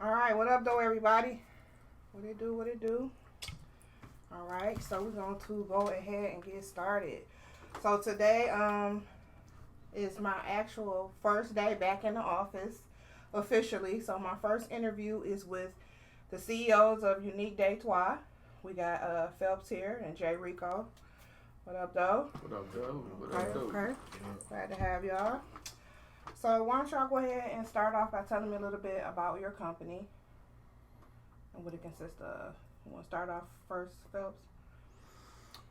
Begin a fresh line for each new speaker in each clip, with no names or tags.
All right, what up, though, everybody? What it do? What it do? All right, so we're going to go ahead and get started. So today, is my actual first day back in the office officially. So my first interview is with the CEOs of Unique Detwah. We got Phelps here and Jay Rico. What up, though?
What up, Joe? What
Okay,
up, Joe?
okay. Glad to have y'all. So why don't y'all go ahead and start off by telling me a little bit about your company and what it consists of. You want to start off first, Phelps?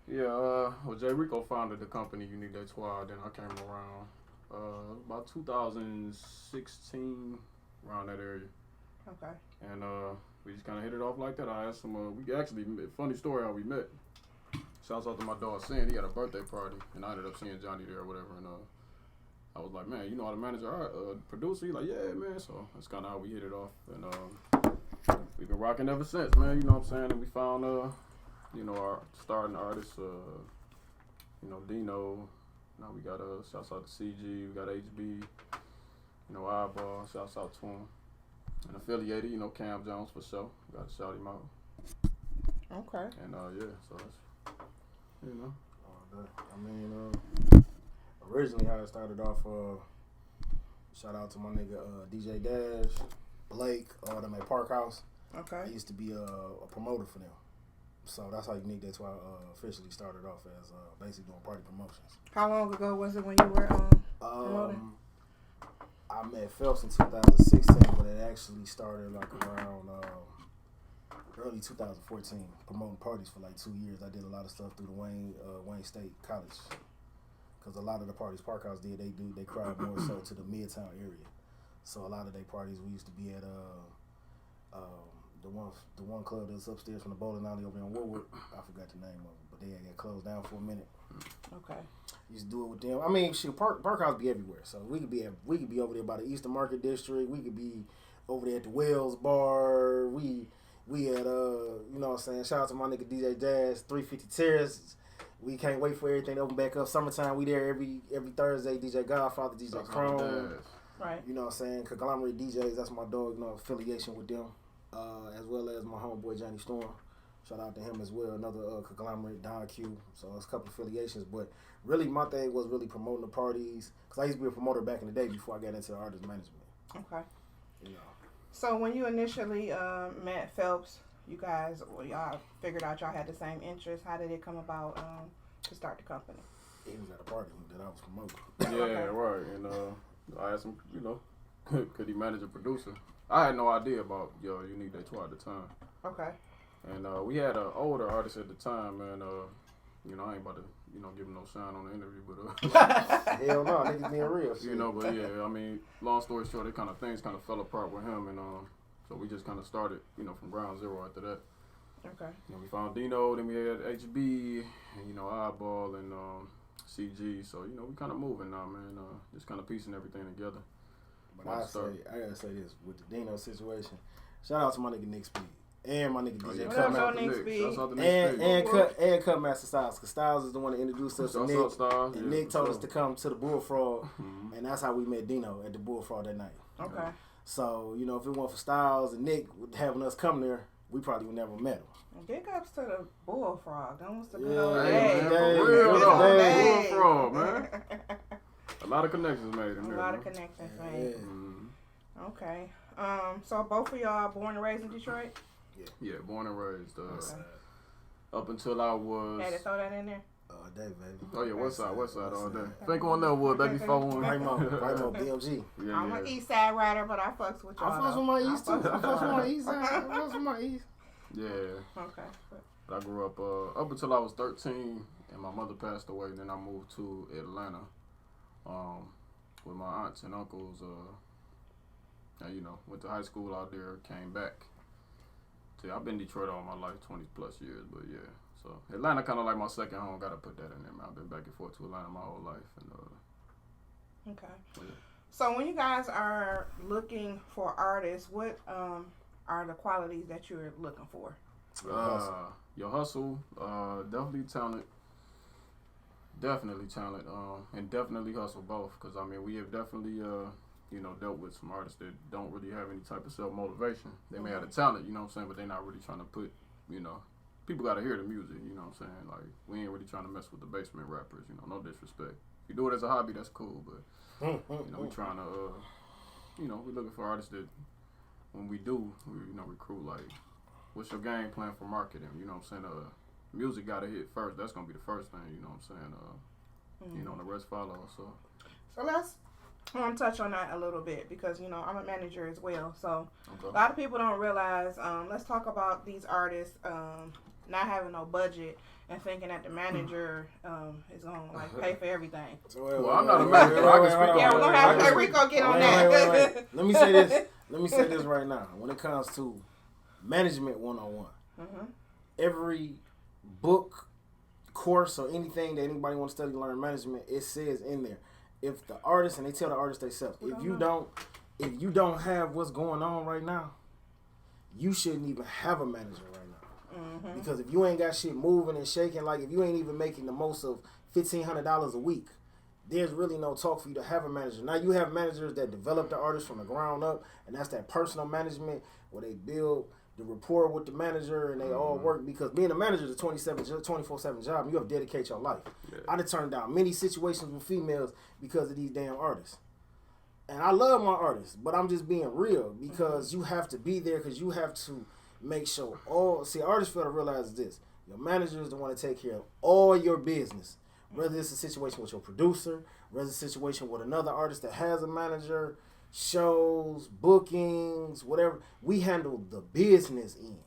Yeah, well, Jay Rico founded the company Unique Detwah. Then I came around about 2016, around that area.
Okay.
And we just kind of hit it off like that. I asked him, we actually, funny story how we met. Shouts out to my dog, Sin. He had a birthday party, and I ended up seeing Johnny there or whatever. And I was like, man, you know how to manage our producer? He's like, yeah, man. So that's kind of how we hit it off. And we've been rocking ever since, man. You know what I'm saying? And we found, you know, our starting artists, you know, Dino. Now we got shouts out to CG. We got HB. You know, Eyeball. Shouts out to him. And affiliated, you know, Cam Jones for sure. Got to shout him out.
Okay.
And yeah, so that's, you know.
I mean, originally how it started off, shout out to my nigga DJ Dash, Blake, all them at Park House.
Okay.
I used to be a promoter for them. So that's how Unique Detwah officially started off as basically doing party promotions.
How long ago was it when you were promoting?
I met Phelps in 2016, but it actually started like around early 2014, promoting parties for like 2 years. I did a lot of stuff through the Wayne State College, because a lot of the parties Park House did, they cried more so to the Midtown area. So a lot of their parties, we used to be at the one club that's upstairs from the bowling alley over in Woodward. I forgot the name of it, but they had got closed down for a minute.
Okay.
Used to do it with them. I mean, shit, Park House be everywhere. So we could be over there by the Eastern Market District. We could be over there at the Wells Bar. We had you know what I'm saying, shout out to my nigga DJ Dash, 350 Terrace. We can't wait for everything to open back up. Summertime, we there every Thursday. DJ Godfather, DJ Chrome.
Right.
You know what I'm saying? Conglomerate DJs, that's my dog, you know, affiliation with them. As well as my homeboy Johnny Storm. Shout out to him as well. Another conglomerate, Don Q. So it's a couple affiliations. But really, my thing was really promoting the parties. Because I used to be a promoter back in the day before I got into artist management.
Okay.
You know.
So when you initially met Phelps, y'all figured out y'all had the same interests. How did it come about to start the company?
He was at a party that I was promoting.
Yeah, right. And I asked him, you know, could he manage a producer? I had no idea about Unique Detwah at the time.
Okay.
And we had an older artist at the time, and you know, I ain't about to, you know, give him no shine on the interview, but
hell no, niggas being real. Shit.
You know, but yeah, I mean, long story short, things kind of fell apart with him, and so we just kind of started, you know, from ground zero after that.
Okay.
You know, we found Dino, then we had HB, and you know, Eyeball and CG. So you know, we kind of moving now, man. Just kind of piecing everything together.
But I gotta say this with the Dino situation. Shout out to my nigga Nick Speed and my nigga DJ
Cut.
and Cut Master Styles, because Styles is the one that introduced us to Nick. And Nick told us to come to the Bullfrog, and that's how we met Dino at the Bullfrog that night.
Okay.
So you know, if it weren't for Styles and Nick having us come there, we probably would never met him.
Big ups to the Bullfrog. That was the good
old
old
days.
days.
For real though, Bullfrog, man. A lot of connections made in there.
A lot of connections made.
Yeah.
Okay. So both of y'all born and raised in Detroit?
Yeah, born and raised. Up until I was.
Had to throw that in there?
All day, baby.
Oh yeah, West Side all day. Think on Levelwood, baby, 4-1.
Right mo, BMG.
Yeah,
I'm an East Side rider, but I fucks with y'all.
I fucks with my East too. I fucks with my East side. I fucks with my East.
Yeah.
Okay.
But I grew up until I was 13, and my mother passed away. Then I moved to Atlanta, with my aunts and uncles. And, you know, went to high school out there, came back. See, I've been in Detroit all my life, 20 plus years, but yeah. So Atlanta kind of like my second home. Gotta put that in there, man. I've been back and forth to Atlanta my whole life, and
okay.
Yeah.
So when you guys are looking for artists, what are the qualities that you're looking for?
Your hustle, definitely talent, and definitely hustle both. Cause I mean, we have definitely you know, dealt with some artists that don't really have any type of self-motivation. They may have the talent, you know what I'm saying, but they're not really trying to put, you know, people got to hear the music, you know what I'm saying? Like, we ain't really trying to mess with the basement rappers, you know, no disrespect. If you do it as a hobby, that's cool, but, you know, we trying to, you know, we looking for artists that, when we do, we, you know, recruit, like, what's your game plan for marketing, you know what I'm saying? Music got to hit first. That's going to be the first thing, you know what I'm saying? You know, the rest follow, so.
So I want to touch on that a little bit because, you know, I'm a manager as well. So
Okay.
a lot of people don't realize, let's talk about these artists not having no budget and thinking that the manager is going to, like, pay for everything.
Well, I'm not a manager. I can speak
Yeah, we're going to have Rico get on that.
Wait. Let me say this. Let me say this right now. When it comes to management 101, every book, course, or anything that anybody wants to study to learn management, it says in there, if the artist, and they tell the artist themselves, if you don't have what's going on right now, you shouldn't even have a manager right now. Because if you ain't got shit moving and shaking, like if you ain't even making the most of $1,500 a week, there's really no talk for you to have a manager. Now you have managers that develop the artist from the ground up, and that's that personal management where they build the rapport with the manager and they all work, because being a manager is a 24/7 job, and you have to dedicate your life.
Yeah.
I done turned down many situations with females because of these damn artists. And I love my artists, but I'm just being real, because you have to be there, because you have to make sure artists fail to realize this. Your manager is the one to take care of all your business. Whether it's a situation with your producer, whether it's a situation with another artist that has a manager, shows, bookings, whatever. We handle the business end.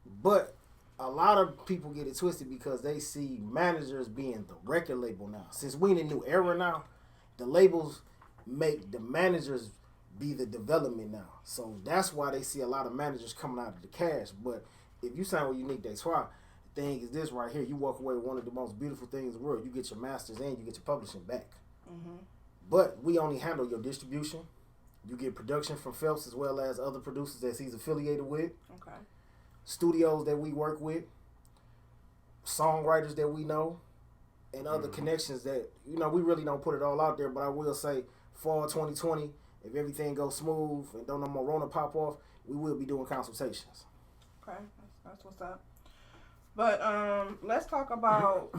But a lot of people get it twisted because they see managers being the record label now. Since we in a new era now, the labels make the managers be the development now. So that's why they see a lot of managers coming out of the cash. But if you sign with Unique Detwah, the thing is this right here, you walk away with one of the most beautiful things in the world. You get your masters and you get your publishing back. But we only handle your distribution. You get production from Phelps as well as other producers that he's affiliated with.
Okay.
Studios that we work with. Songwriters that we know. And other connections that, you know, we really don't put it all out there. But I will say, fall 2020, if everything goes smooth and don't no more Rona pop off, we will be doing consultations.
Okay. That's what's up. But let's talk about,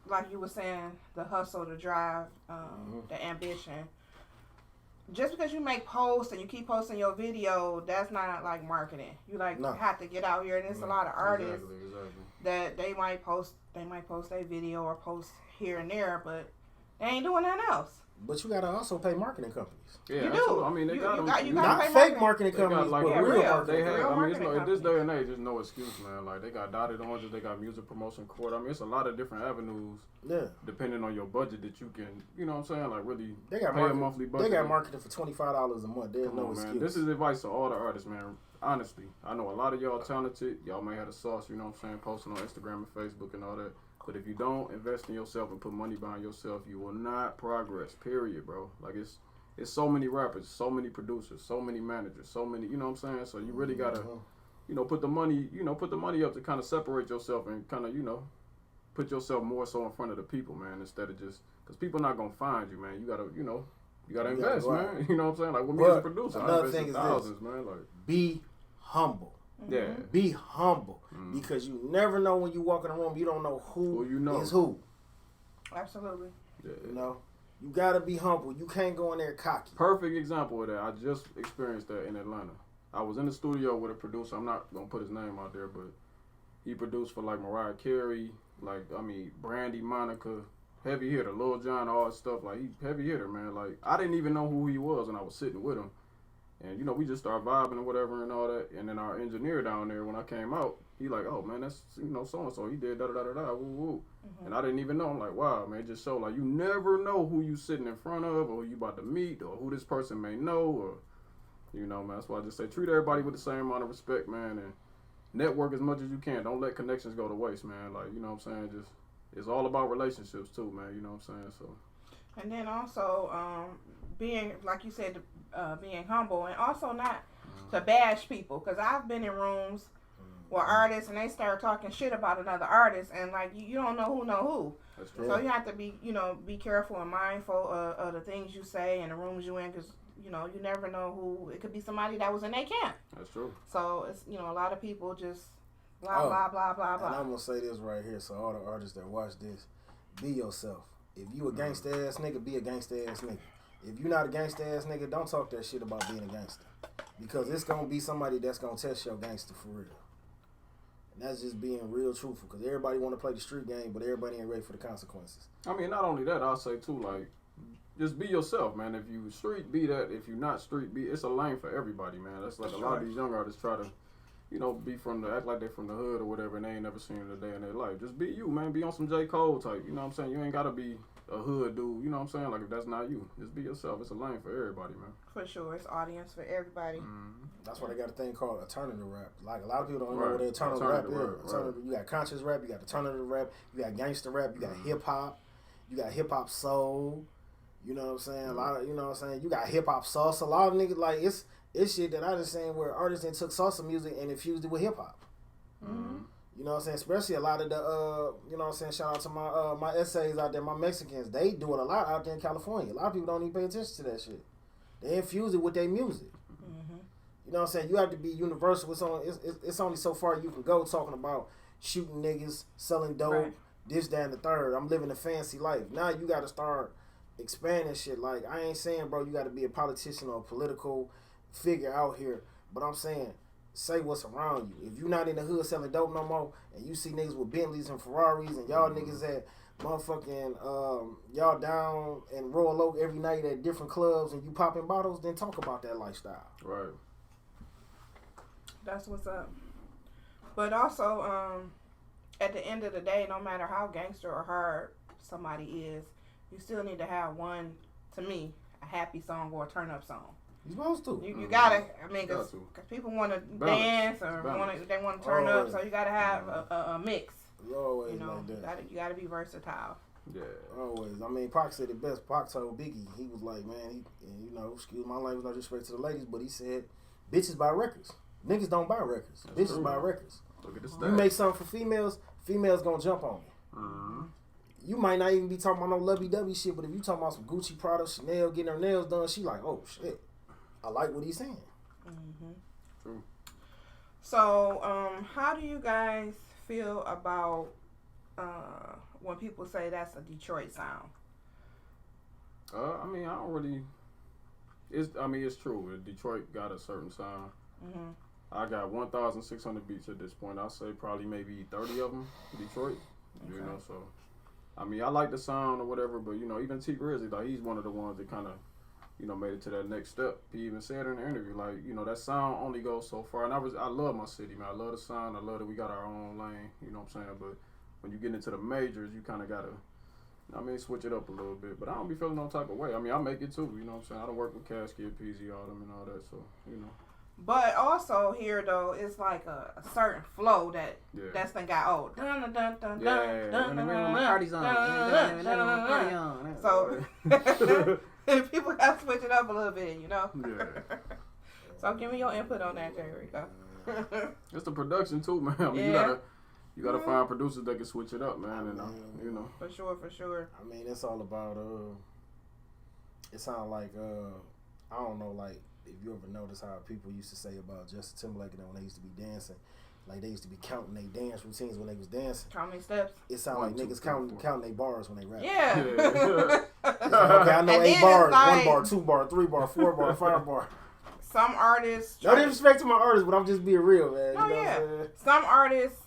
like you were saying, the hustle, the drive, the ambition. Just because you make posts and you keep posting your video, that's not like marketing. You have to get out here, and there's a lot of artists that they might post their video or post here and there, but they ain't doing nothing else.
But you gotta also pay marketing companies.
Yeah,
you
absolutely.
do.
I mean, they got them.
Not
pay
fake marketing
They got,
companies,
like,
but
real
real
marketing.
marketing
They have.
companies.
I mean, it's in this day and age, there's no excuse, man. Like, they got dotted oranges, they got music promotion court. I mean, it's a lot of different avenues.
Yeah.
Depending on your budget that you can, you know what I'm saying, like really
They got
pay a monthly budget.
They got marketing for $25 a month. There's
Come
no
on,
excuse.
man. This is advice to all the artists, man. Honestly, I know a lot of y'all talented. Y'all may have a sauce, you know what I'm saying, posting on Instagram and Facebook and all that. But if you don't invest in yourself and put money behind yourself, you will not progress. Period, bro. Like it's so many rappers, so many producers, so many managers, so many. You know what I'm saying? So you really gotta, you know, put the money up to kind of separate yourself and kind of, you know, put yourself more so in front of the people, man, instead of just because people not gonna find you, man. You gotta, you know, invest, man. You know what I'm saying? Like with me as a producer, I invest in thousands, man. Like
be humble.
Yeah.
Be humble. Because you never know when you walk in a room, you don't know who is who.
Absolutely.
Yeah.
You know? You gotta be humble. You can't go in there cocky.
Perfect example of that. I just experienced that in Atlanta. I was in the studio with a producer. I'm not gonna put his name out there, but he produced for like Mariah Carey, Brandy, Monica, heavy hitter, Lil Jon, all that stuff. Like he heavy hitter, man. Like I didn't even know who he was, and I was sitting with him. And, you know, we just started vibing and whatever and all that. And then our engineer down there, when I came out, he like, oh, man, that's, you know, so-and-so. He did da-da-da-da-da, woo-woo. And I didn't even know. I'm like, wow, man, it just showed, like, you never know who you sitting in front of or who you about to meet or who this person may know or, you know, man. That's why I just say treat everybody with the same amount of respect, man, and network as much as you can. Don't let connections go to waste, man. Like, you know what I'm saying? Just, it's all about relationships, too, man. You know what I'm saying? So.
And then also, being, like you said, being humble and also not to bash people. Because I've been in rooms with artists, and they start talking shit about another artist, and like you don't know who.
That's true.
So you have to be careful and mindful of the things you say and the rooms you in, because you never know who. It could be somebody that was in their camp.
That's true.
So it's a lot of people just blah blah blah blah blah.
And I'm gonna say this right here, so all the artists that watch this, be yourself. If you a gangsta ass nigga, be a gangsta ass nigga. If you not a gangsta ass nigga, don't talk that shit about being a gangster, because it's gonna be somebody that's gonna test your gangster for real. And that's just being real truthful, because everybody want to play the street game, but everybody ain't ready for the consequences.
I mean, not only that, I'll say too, like, just be yourself, man. If you street, be that. If you not street, be. It's a lane for everybody, man. That's like a lot of these young artists try to, act like they're from the hood or whatever, and they ain't never seen it a day in their life. Just be you, man. Be on some J. Cole type. You know what I'm saying? You ain't gotta be a hood dude. You know what I'm saying? Like, if that's not you, just be yourself. It's a lane for everybody, man.
For sure, it's audience for everybody.
That's why they got a thing called alternative rap. Like, a lot of people don't know what alternative rap is. Alternative, you got conscious rap, you got alternative rap, you got gangster rap, you got hip hop, you got hip hop soul. You know what I'm saying? A lot of, you got hip hop salsa. A lot of niggas, like, it's shit that I just saying where artists then took salsa music and infused it with hip hop. You know what I'm saying? Especially a lot of the, shout out to my essays out there, my Mexicans. They do it a lot out there in California. A lot of people don't even pay attention to that shit. They infuse it with their music. You know what I'm saying? You have to be universal. It's only so far you can go talking about shooting niggas, selling dope, this, that, and the third. I'm living a fancy life. Now you got to start expanding shit. Like, I ain't saying, bro, you got to be a politician or a political figure out here. But I'm saying, say what's around you. If you not in the hood selling dope no more, and you see niggas with Bentleys and Ferraris, and y'all niggas at motherfucking, y'all down in Royal Oak every night at different clubs, and you popping bottles, then talk about that lifestyle.
Right.
That's what's up. But also, at the end of the day, no matter how gangster or hard somebody is, you still need to have one, to me, a happy song or a turn up song.
You supposed to.
You gotta. I mean, because people want to dance or they want to turn up, so you gotta have a mix.
You always like that.
You gotta be versatile.
Yeah.
Always. I mean, Pac said it best. Pac told Biggie, he was like, man, excuse my language, no disrespect to the ladies, but he said, bitches buy records. Niggas don't buy records.
That's
bitches
true.
buy records.
Look at this.
You make something for females gonna jump on you. You might not even be talking about no lovey-dovey shit, but if you talking about some Gucci, Prada, Chanel, getting her nails done, she like, oh shit, I like what he's saying.
True.
So, how do you guys feel about when people say that's a Detroit sound?
I mean, I don't really. It's true. Detroit got a certain sound. I got 1,600 beats at this point. I'll say probably maybe 30 of them Detroit. Okay. So I mean, I like the sound or whatever, but even T Grizzly, like, he's one of the ones that kind of made it to that next step. He even said in the interview, like, that sound only goes so far. And I love my city, man. I love the sound. I love that we got our own lane. You know what I'm saying? But when you get into the majors, you kind of gotta, switch it up a little bit. But I don't be feeling no type of way. I mean, I make it too. You know what I'm saying? I don't work with Cash Kid, PZ, all them and all that. So
But also here though, it's like a certain flow that's done got old. So people have to switch it up a little bit,
Yeah.
So give me your input on that, Jay Rico.
It's the production too, man. I mean, you gotta find producers that can switch it up, man. And
For sure.
I mean, it's all about it sounds like I don't know, like, if you ever notice how people used to say about Justin Timberlake and when they used to be dancing, like they used to be counting their dance routines when they was dancing.
Counting steps.
It sounded like niggas counting their bars when they rap.
Yeah.
Like, okay, I know 8 bars, like, 1 bar, 2 bar, 3 bar, 4 bar, 5 bar.
Some artists.
No disrespect to my artists, but I'm just being real, man.
Oh, yeah. Some artists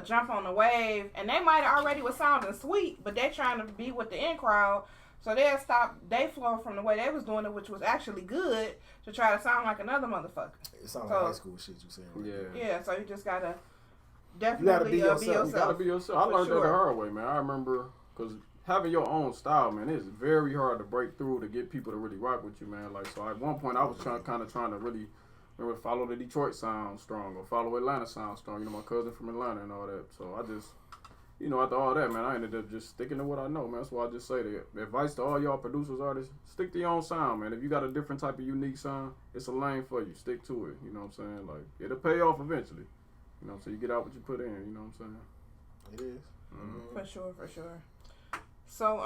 jump on the wave, and they might already was sounding sweet, but they're trying to be with the in crowd. So they'll stop they flow from the way they was doing it, which was actually good, to try to sound like another motherfucker.
It sounds like high school shit you saying. Right?
Yeah, so you just gotta definitely
be yourself.
be yourself.
You gotta be yourself. I learned that the hard way, man. I remember, because having your own style, man, it's very hard to break through to get people to really rock with you, man. Like, so at one point I was trying to really follow the Detroit sound strong or follow Atlanta sound strong. My cousin from Atlanta and all that. So I just, after all that, man, I ended up just sticking to what I know, man. That's why I just say the advice to all y'all producers, artists, stick to your own sound, man. If you got a different type of unique sound, it's a lane for you. Stick to it. You know what I'm saying? Like, it'll pay off eventually. You know, so you get out what you put in. You know what I'm saying?
It is.
Mm-hmm.
For sure, for sure. So,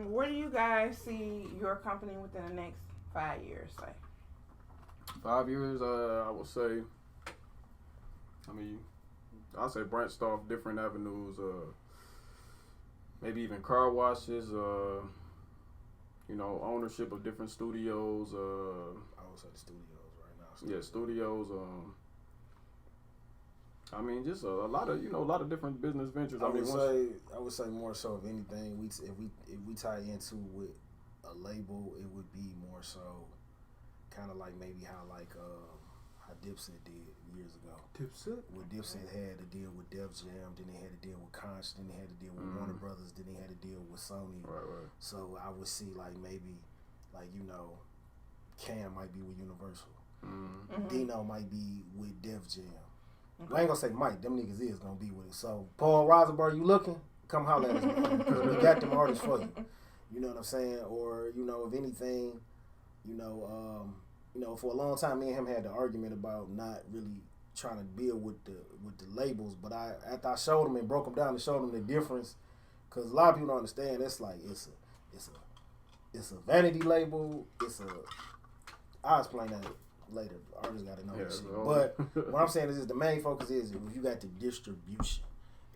where do you guys see your company within the next 5 years? Say
5 years, I would say. I mean, I'll say branched off different avenues. Maybe even car washes. You know, ownership of different studios.
I would say the studios right now.
Yeah, studios. I mean, just a lot of a lot of different business ventures.
I would say more so if anything, if we tie into with a label, it would be more so kind of like maybe how Dipset did years ago.
Dipset?
Where Dipset had to deal with Def Jam, then they had to deal with Conch, then they had to deal with Warner Brothers, then they had to deal with Sony.
Right.
So I would see like maybe Cam might be with Universal.
Mm-hmm.
Dino might be with Def Jam.
okay.
I ain't gonna say Mike, them niggas is gonna be with it. So Paul Rosenberg, you looking? Come holler at us, man, because we got them artists for you. You know what I'm saying? Or if anything, for a long time, me and him had the argument about not really trying to deal with the labels. But after I showed him and broke him down and showed him the difference, because a lot of people don't understand. It's like it's a vanity label. I'll explain that later. Artists got to know this shit. But what I'm saying is the main focus is if you got the distribution.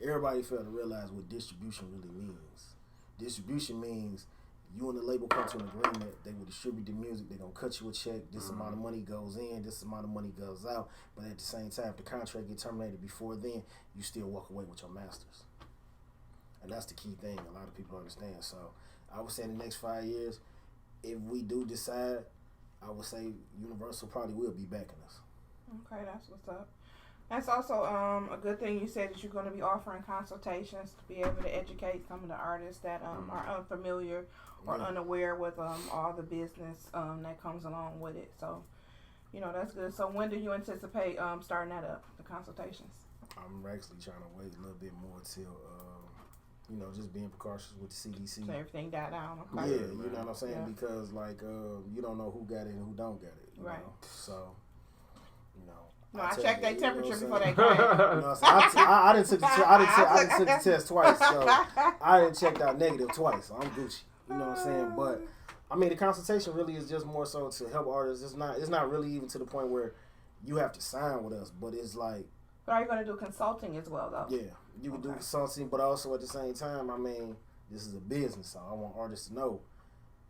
Everybody failed to realize what distribution really means. Distribution means you and the label come to an agreement. They will distribute the music. They're going to cut you a check. This amount of money goes in. This amount of money goes out. But at the same time, if the contract gets terminated before then, you still walk away with your masters. And that's the key thing. A lot of people understand. So I would say in the next 5 years, if we do decide, I would say Universal probably will be backing us.
Okay, that's what's up. That's also a good thing you said that you're going to be offering consultations to be able to educate some of the artists that are unfamiliar or unaware with all the business that comes along with it. So, that's good. So when do you anticipate starting that up, the consultations?
I'm actually trying to wait a little bit more till, just being precautious with the CDC.
So everything died down. Okay.
Yeah, you know what I'm saying?
Yeah.
Because, you don't know who got it and who don't get it. You
Right.
know? So,
No, I checked their temperature before they came.
I didn't took the test twice, so I didn't check out negative twice. So I'm Gucci. You know what I'm saying? But I mean, the consultation really is just more so to help artists. It's not really even to the point where you have to sign with us, but it's like.
But are you going to do consulting as well, though?
Yeah, you can do consulting, but also at the same time, I mean, this is a business, so I want artists to know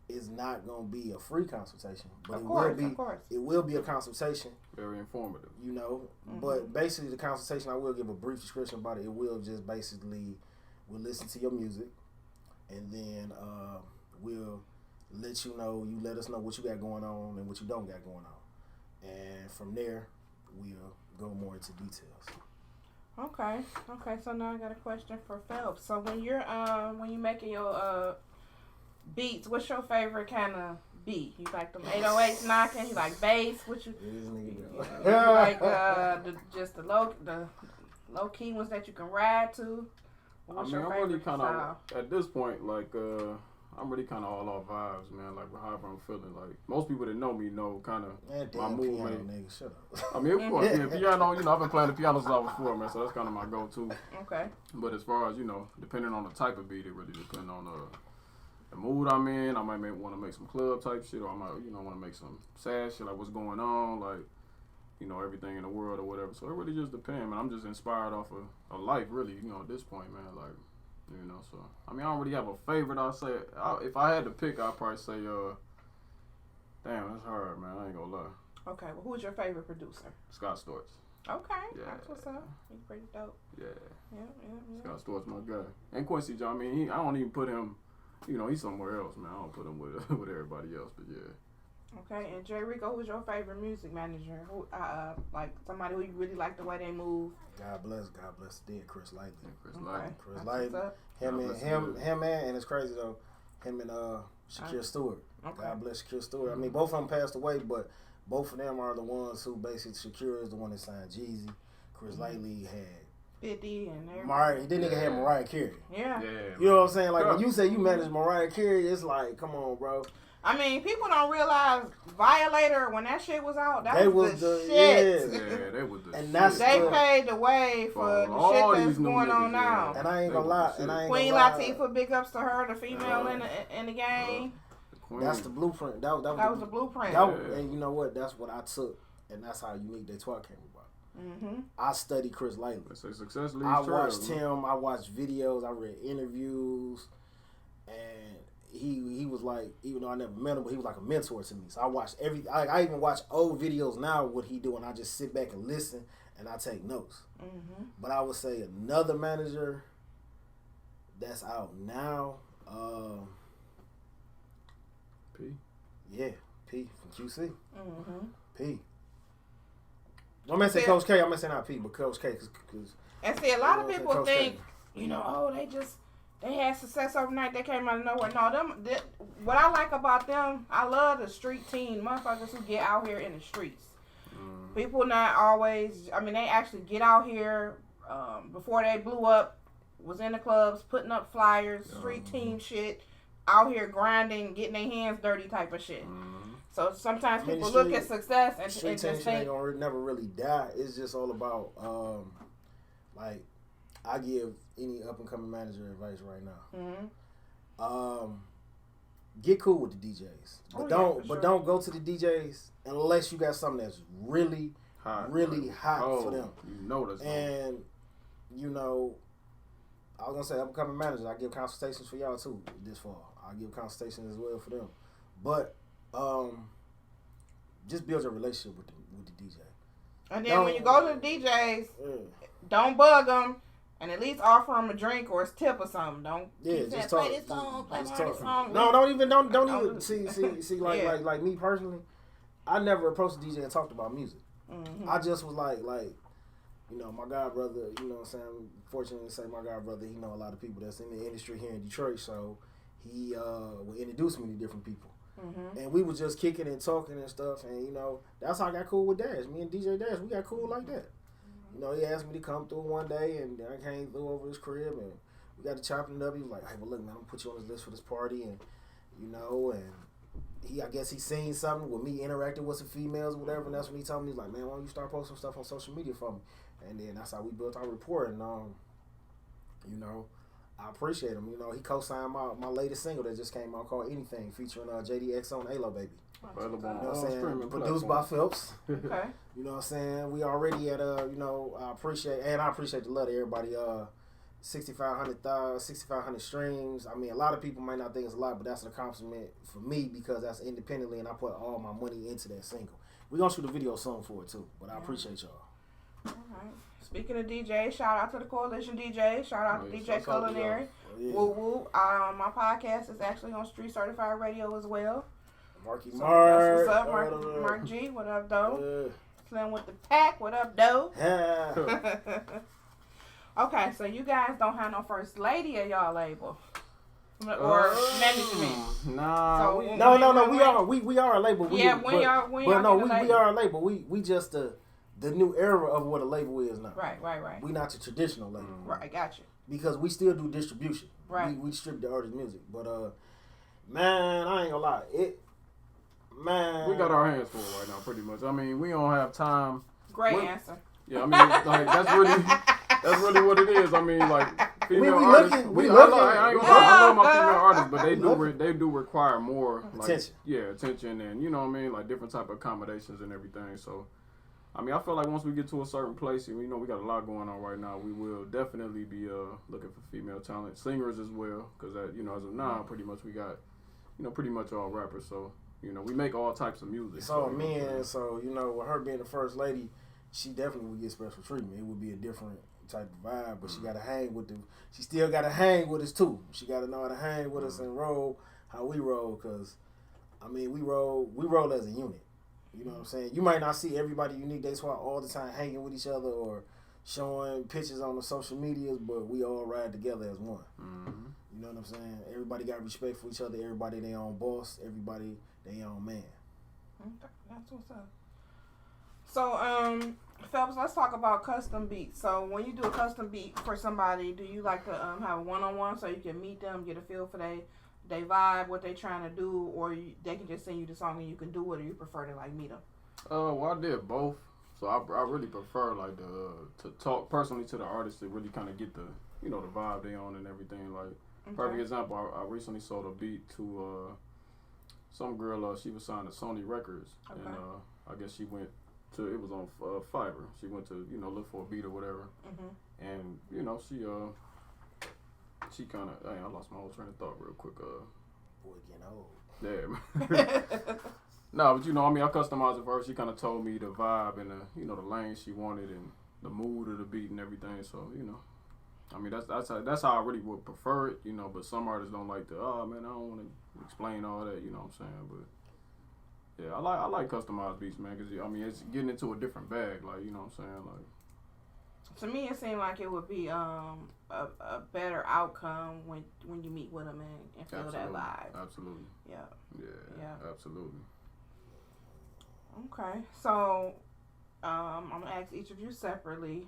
it's not going to be a free consultation, but it will be a consultation.
Very informative.
But basically the consultation, I will give a brief description about it. It will just basically, we'll listen to your music, and then we'll let you let us know what you got going on and what you don't got going on. And from there, we'll go more into details.
Okay. So now I got a question for Phelps. So when you making your beats, what's your favorite kind of beat? You like them 808s knocking? You like bass? What you like? Just the low key ones that you can ride to. What's your favorite
I'm really kind
style?
of at this point I'm really kind of all off vibes, man. Like however I'm feeling. Like most people that know me know kind of my movement.
Nigga, shut up.
I mean, of course, yeah, piano. I've been playing the piano since I was 4, man. So that's kind of my go-to.
Okay.
But as far as depending on the type of beat, it really depends on the mood I'm in. I might want to make some club type shit, or I might want to make some sad shit, like what's going on, like everything in the world or whatever. So it really just depends, man. I'm just inspired off of life, really. At this point, man, like. So I mean, I don't really have a favorite. I'll say if I had to pick, I'd probably say, damn, that's hard, man. I ain't gonna lie.
Okay, well, who's your favorite producer?
Scott Storch.
Okay,
yeah.
That's what's up. He's pretty dope.
Yeah.
Yeah.
Scott Storch, my guy. And Quincy John. I mean, I don't even put him. He's somewhere else, man. I don't put him with everybody else, but yeah.
Okay, and Jay Rico, who's your favorite music manager? Who, like somebody who you really like the way they move?
God bless the dead Chris Lightley.
Yeah,
Chris Lightley. Him, man, and it's crazy though. Him and Shakir Stewart.
Okay.
God bless Shakir Stewart. I mean, both of them passed away, but both of them are the ones who basically Shakir is the one that signed Jeezy. Chris Lightley had
50 and everybody.
That nigga had Mariah Carey.
Yeah.
You know what I'm saying? Like when you say you manage Mariah Carey, it's like, come on, bro.
I mean, people don't realize Violator, when that shit was out, that
They
was
was
the
the-
shit.
Yeah, they was the
And
shit.
that's
They
the-
paved the way for the
all
shit
these
that's
new
going on
niggas,
now.
yeah.
And I ain't
They
gonna
was
lie.
the
And I
shit.
ain't
Queen
gonna lie.
Latifah, big ups to her, the female in the game.
The queen.
That's the blueprint. That
That was the blueprint.
That was, and you know what? That's what I took, and that's how Unique Detwah came about.
Mm-hmm.
I studied Chris Lightly.
They say success leads
I
trails,
watched
man.
him. I watched videos. I read interviews, and he was like, even though I never met him, but he was like a mentor to me. So I watched I even watch old videos now. What he do, and I just sit back and listen, and I take notes.
Mm-hmm.
But I would say another manager that's out now.
P.
Yeah, P from QC.
Mm-hmm.
P. I'm gonna say
Yeah.
Coach K. I'm gonna say not P, but Coach K. Cause
And see, a lot of
you know,
people
Coach
think,
K.
you know, oh, they had success overnight. They came out of nowhere. No, what I like about them, I love the street team, motherfuckers who get out here in the streets. People not always, I mean, they actually get out here before they blew up, was in the clubs, putting up flyers, street team shit, out here grinding, getting their hands dirty type of shit. So sometimes
I mean,
people
the
look at success and
street
just
team shit
think,
ain't gonna never really die. It's just all about like I give any up and coming manager advice right now.
mm-hmm.
Get cool with the DJs, but
Oh, yeah,
don't
for sure.
don't go to the DJs unless you got something that's really
Hot,
really
right?
hot
Oh,
for them.
You know that's
And you know, I was gonna say up and coming managers. I give consultations for y'all too this fall. I give consultations as well for them. But just build your relationship with the DJ.
And then when you go to the DJs,
Yeah.
don't bug them, and at least offer them a drink or a tip or something. Don't
Yeah,
keep saying,
just
play
talk.
this song, play
Just
my
talk.
song.
No, don't even
Don't-
see like
Yeah.
like me personally. I never approached the DJ and talked about music.
Mm-hmm.
I just was like you know, my god brother. You know what I'm saying? I'm fortunate to say my god brother. He know a lot of people that's in the industry here in Detroit, so he would introduce me to different people.
Mm-hmm.
And we was just kicking and talking and stuff, and you know that's how I got cool with Dash. Me and DJ Dash, we got cool like that. You know, he asked me to come through one day, and I came through over his crib, and we got to chopping it up. He was like, "Hey, well, look, man, I'm gonna put you on this list for this party," and you know, and I guess he seen something with me interacting with some females or whatever, and that's when he told me, he's like, "Man, why don't you start posting stuff on social media for me?" And then that's how we built our rapport, and you know, I appreciate him. You know, he co-signed my latest single that just came out called Anything, featuring JDX on Alo Baby.
available
You know
on
what I'm
all
saying?
streaming
Produced by
platforms.
Phelps.
Okay.
You know what I'm saying? We already at you know, I appreciate the love of everybody. 6,500 streams. I mean, a lot of people might not think it's a lot, but that's an accomplishment for me because that's independently, and I put all my money into that single. We're gonna shoot a video soon for it too, but I appreciate y'all.
All right. Speaking of DJ, shout out to the Coalition DJ. Shout out to
Yeah,
DJ
shouts out to
Culinary.
Oh, yeah.
Woo woo. My podcast is actually on Street Certified Radio as well.
Marky
So
Mark.
that's what's up, Mark G. What up, though? Slim with the pack. What up, though?
Yeah.
Okay, so you guys don't have no first lady at y'all label or management.
Nah.
So
we-
No. We are a label.
Yeah, when y'all get a
we
label.
are a label. We just the new era of what a label is now.
Right.
We not the traditional label.
Right, got you.
Because we still do distribution.
Right.
We distribute the artist music. But man, I ain't gonna lie.
We got our hands full right now, pretty much. I mean, we don't have time.
Great
What-
answer.
Yeah, I mean, like that's really what it is. I mean, like female
we
artists.
looking- we
I
looking.
know my female artists, but they do require more like,
Attention.
Yeah, attention, and you know what I mean, like different type of accommodations and everything. So, I mean, I feel like once we get to a certain place, and we know we got a lot going on right now, we will definitely be looking for female talent, singers as well, because you know, as of now, pretty much we got, you know, pretty much all rappers. So, you know, we make all types of music.
It's all men, so you know, with her being the first lady, she definitely would get special treatment. It would be a different type of vibe, but she gotta hang with them. She still gotta hang with us too. She gotta know how to hang with us and roll how we roll, cause I mean we roll as a unit. You know what I'm saying? You might not see everybody Unique Detwah all the time hanging with each other or showing pictures on the social medias, but we all ride together as one.
Mm-hmm.
You know what I'm saying? Everybody got respect for each other. Everybody their own boss. Everybody their own man.
Okay, that's what's up. So, Phelps, let's talk about custom beats. So, when you do a custom beat for somebody, do you like to have a one-on-one so you can meet them, get a feel for they vibe, what they trying to do, or they can just send you the song and you can do it, or you prefer to like meet them?
Well, I did both. So I really prefer like to talk personally to the artist to really kind of get the the vibe they on and everything. Like perfect example, I recently sold a beat to some girl. She was signed to Sony Records, and I guess she went to it was on Fiverr. She went to look for a beat or whatever, and she kind of I lost my whole train of thought real quick.
Boy, getting old.
Yeah. No, but I mean, I customized it for her. She kind of told me the vibe and the lane she wanted and the mood of the beat and everything. So I mean, that's how I really would prefer it. But some artists don't like to. Oh man, I don't want to explain all that. You know what I'm saying? But yeah, I like customized beats, man. Cause I mean, it's getting into a different bag. Like you know what I'm saying? Like
to me, it seemed like it would be a better outcome when you meet with them and feel that vibe.
Absolutely. Yeah. Absolutely.
Okay, so I'm gonna ask each of you separately.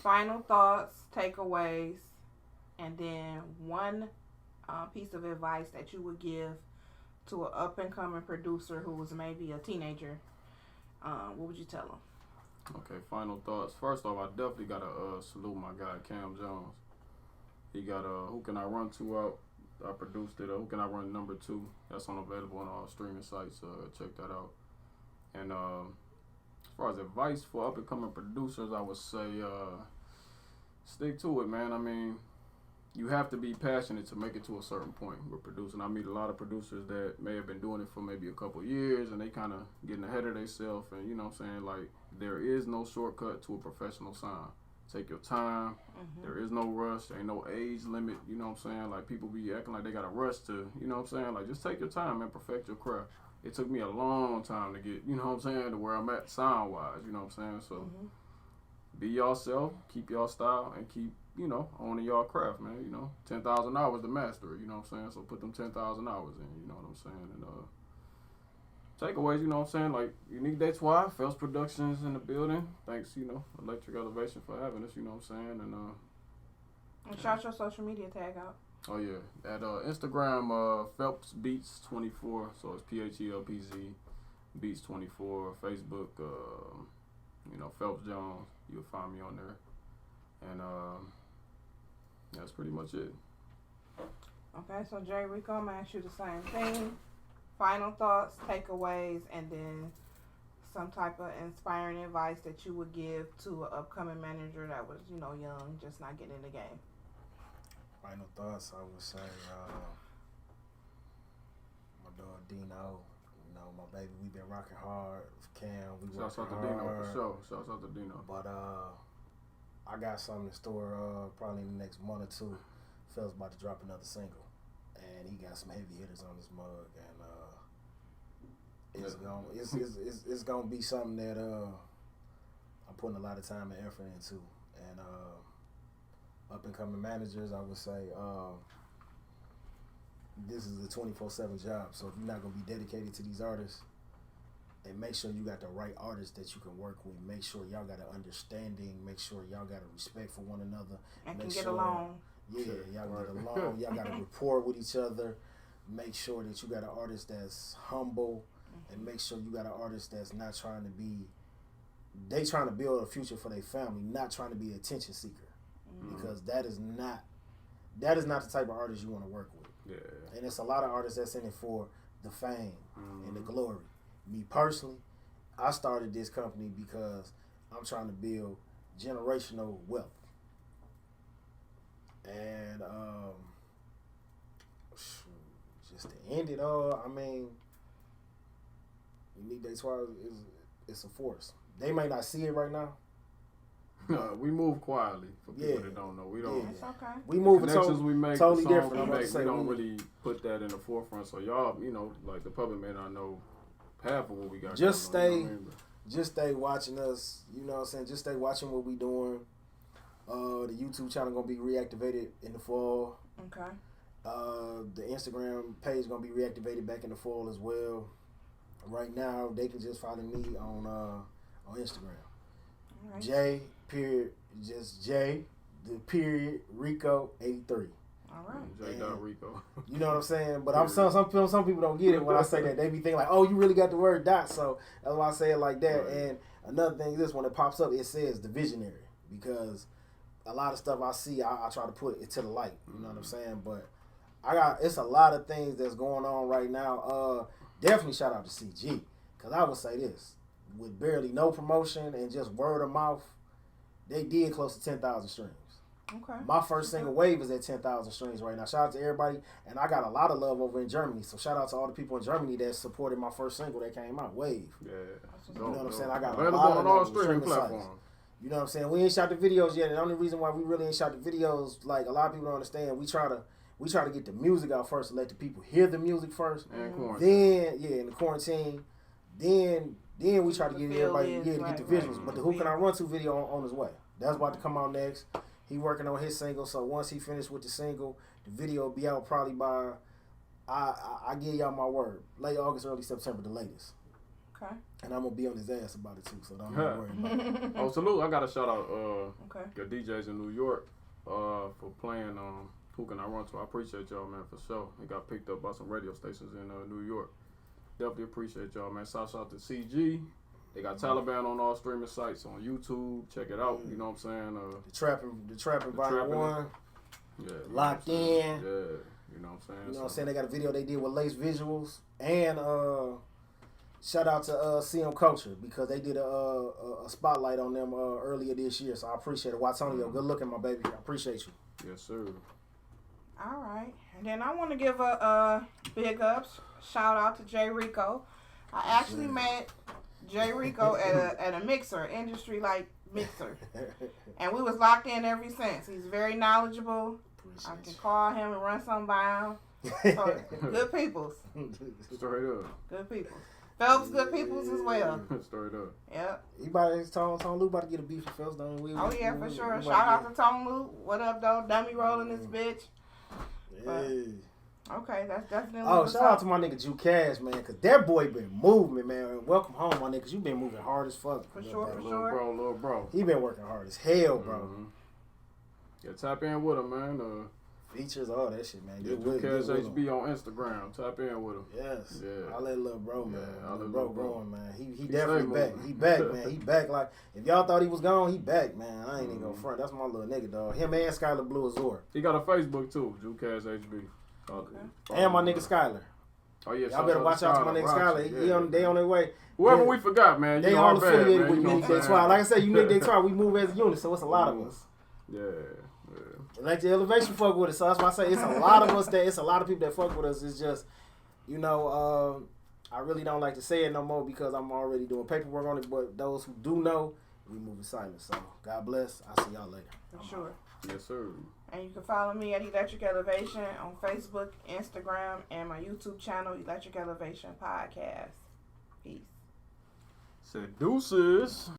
Final thoughts, takeaways, and then one piece of advice that you would give to an up and coming producer who was maybe a teenager. What would you tell them?
Okay, final thoughts. First off, I definitely gotta salute my guy Cam Jones. He got Who Can I Run To out. I produced it. Who Can I Run #2. That's available on all streaming sites. Check that out. And as far as advice for up and coming producers, I would say stick to it, man. I mean, you have to be passionate to make it to a certain point with producing. I meet a lot of producers that may have been doing it for maybe a couple of years and they kind of getting ahead of themselves. And you know what I'm saying? Like, there is no shortcut to a professional sound. Take your time. There is no rush. There ain't no age limit. You know what I'm saying? Like, people be acting like they got to rush to, you know what I'm saying? Like, just take your time and perfect your craft. It took me a long time to get, you know what I'm saying, to where I'm at sound-wise, you know what I'm saying? So, be yourself, keep your style, and keep, owning your craft, man, 10,000 hours to master it, you know what I'm saying? So, put them 10,000 hours in, you know what I'm saying? And takeaways, you know what I'm saying? Like, unique Detwah, Phelps Productions in the building. Thanks, Electric Elevation for having us, you know what I'm saying?
And shout your social media tag out.
Oh yeah, at Instagram, Phelps Beats 24. So it's PHELPZ Beats 24. Facebook, Phelps Jones. You'll find me on there, and that's pretty much it.
Okay, so Jay Rico, I'm gonna ask you the same thing. Final thoughts, takeaways, and then some type of inspiring advice that you would give to an upcoming manager that was, young, just not getting in the game.
Final thoughts, I would say, my dog Dino, my baby, we've been rocking hard. Cam, we
Shouts
working
out to
hard.
Dino for sure. Shouts out to Dino.
But I got something in store probably in the next month or two. Phil's about to drop another single, and he got some heavy hitters on his mug, and it's gonna be something that I'm putting a lot of time and effort into, and up and coming managers, I would say this is a 24/7 job. So if you're not gonna be dedicated to these artists, and make sure you got the right artists that you can work with. Make sure y'all got an understanding. Make sure y'all got a respect for one another.
And can get along.
Yeah, y'all get along. Y'all got a rapport with each other. Make sure that you got an artist that's humble, and make sure you got an artist that's not trying to be. They trying to build a future for their family, not trying to be an attention seeker. Because that is not the type of artist you want to work with.
Yeah.
And it's a lot of artists that's in it for the fame and the glory. Me personally, I started this company because I'm trying to build generational wealth. And just to end it all, I mean, Unique Detwah is a force. They may not see it right now.
We move quietly for people that don't know. We don't.
It's okay.
We move
connections we make,
totally
the songs
different.
we make, we don't really put that in the forefront. So y'all, like the public may not know half of what we got.
Just stay,
Just
stay watching us. You know what I'm saying? Just stay watching what we doing. The YouTube channel gonna be reactivated in the fall.
Okay.
The Instagram page gonna be reactivated back in the fall as well. Right now, they can just follow me on Instagram.
Right.
J. Period. Just J. The period. Rico 83.
All right.
J. Rico.
You know what I'm saying? But some people don't get it when I say that. They be thinking like, oh, you really got the word dot. So that's why I say it like that.
Right.
And another thing is this, when it pops up, it says the visionary, because a lot of stuff I see, I try to put it to the light. You know what I'm saying? But it's a lot of things that's going on right now. Definitely shout out to CG, because I would say this, with barely no promotion and just word of mouth, they did close to 10,000 streams.
Okay.
My first single Wave is at 10,000 streams right now. Shout out to everybody, and I got a lot of love over in Germany. So shout out to all the people in Germany that supported my first single that came out, Wave.
Yeah.
You know what I'm saying? I got a
available
lot of
on all
love
streaming
sites.
platforms.
You know what I'm saying? We ain't shot the videos yet. And the only reason why we really ain't shot the videos, like a lot of people don't understand, we try to get the music out first and let the people hear the music first.
And quarantine.
Then in the quarantine, then we try to get everybody to get the visuals.
Right.
But the Who Can I Run To video on his way. That's about to come out next. He working on his single, so once he finished with the single, the video will be out probably by, I give y'all my word, late August, early September, the latest.
Okay.
And I'm gonna be on his ass about it too, so don't worry about it.
Oh, salute! I got to shout out
Okay.
your DJs in New York for playing Who Can I Run To. I appreciate y'all, man, for sure. It got picked up by some radio stations in New York. Definitely appreciate y'all, man. Shout out to CG. They got Taliban on all streaming sites on YouTube. Check it out. You know what I'm saying?
The trapping Volume 1.
Yeah.
Locked in.
Yeah. You know what I'm saying?
You know what I'm saying? They got a video they did with Lace Visuals. And shout out to CM Culture, because they did a spotlight on them earlier this year. So I appreciate it. Watonio, good looking, my baby. I appreciate you.
Yes, sir.
All right. And then I want to give a big ups, shout out to J. Rico. I actually met J. Rico at a mixer, industry like mixer. And we was locked in ever since. He's very knowledgeable. I can call him and run something by him. So, good peoples.
Straight up.
Good peoples. Phelps, good peoples as well.
Straight up.
Yep.
He about to Tone Lou about to get a beef with Phelps, don't we?
Oh yeah, for sure. Shout out to Tone Lou. What up, though? Dummy rolling this bitch.
Hey.
Okay, that's definitely.
Oh, shout out to my nigga Jew Cash, man, because that boy been moving, man. Welcome home, my nigga, because you been moving hard as fuck.
For sure, for
Little
sure.
bro.
He been working hard as hell, bro.
Mm-hmm. Yeah, tap in with him, man.
Features, all that shit, man.
Get Cash HB on Instagram. Tap in with him.
Yes.
Yeah.
I let little bro, man.
Yeah, I
little
let
bro
little bro.
growing, man. He
He
definitely
stay
back.
moving.
He back, man. He back. Like, if y'all thought he was gone, he back, man. I ain't even gonna front. That's my little nigga, dog. Him and Skylar Blue Azor.
He got a Facebook too, Jew Cash HB.
And my nigga Skylar.
Oh yeah,
Y'all better watch out to my nigga Skylar. They on their way.
Whoever
Yeah.
we forgot, man.
They
You
all
our bad,
affiliated
man.
with
You know
Unique
what I'm
Detwah.
saying?
Like I said, Unique Detwah, we move as a unit, so it's a lot of us.
Yeah.
Like the elevation fuck with us, so that's why I say it's a lot of us it's a lot of people that fuck with us. It's just, you know, I really don't like to say it no more because I'm already doing paperwork on it. But those who do know, we move in silence. So God bless. I'll see y'all later.
For sure.
Yes, sir.
And you can follow me at Electric Elevation on Facebook, Instagram, and my YouTube channel, Electric Elevation Podcast. Peace.
Said deuces.